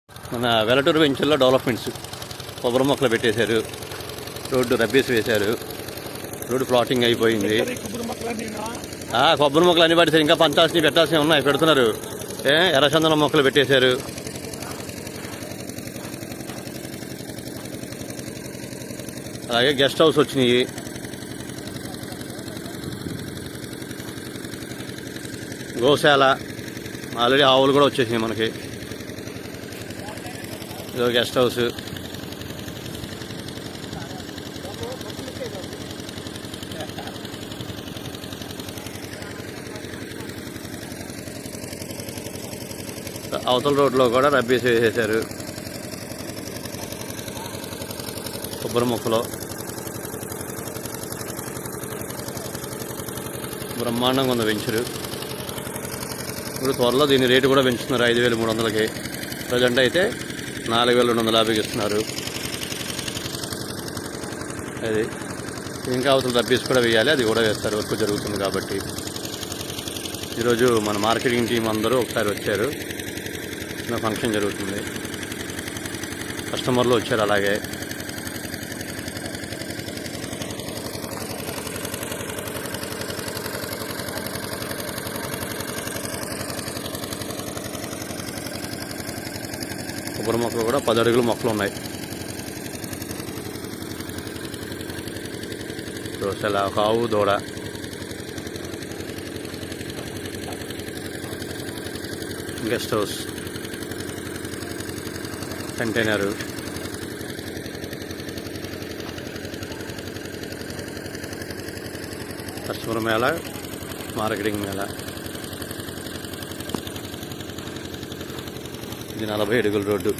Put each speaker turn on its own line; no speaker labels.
మన వెలటూరు వెంచర్లో డెవలప్మెంట్స్ కొబ్బరి మొక్కలు పెట్టేశారు, రోడ్డు రబ్బీస్ వేశారు, రోడ్డు ప్లాటింగ్ అయిపోయింది. కొబ్బరి మొక్కలు అన్ని పట్టేశారు, ఇంకా పంచాల్సినవి పెట్టాల్సినవి ఉన్నాయి, పెడుతున్నారు. ఎర్రచందనం మొక్కలు పెట్టేశారు. అలాగే గెస్ట్ హౌస్ వచ్చినాయి. గోశాల ఆల్రెడీ ఆవులు కూడా వచ్చేసినాయి మనకి. ఇదో గెస్ట్ హౌస్. అవతల రోడ్లో కూడా రబ్బీస్ వేసేసారు కొబ్బరి మొక్కలో. బ్రహ్మాండంగా ఉంది వెంచరు. ఇప్పుడు త్వరలో దీని రేటు కూడా పెంచుతున్నారు 5,300కి. ప్రజెంట్ అయితే 4,250కి ఇస్తున్నారు. అది ఇంకా అవతల రబ్బీస్ కూడా వేయాలి, అది కూడా వేస్తారు. వర్క్ జరుగుతుంది కాబట్టి. ఈరోజు మన మార్కెటింగ్ టీం అందరూ ఒకసారి వచ్చారు. చిన్న ఫంక్షన్ జరుగుతుంది, కస్టమర్లు వచ్చారు. అలాగే కొబ్బరి మొక్కలు కూడా 10 అడుగుల మొక్కలు ఉన్నాయి. దోశల ఒక ఆవు దూడ. Guest house, container, customer Mela, marketing Mela. ఇది 40 అడుగుల రోడ్డు.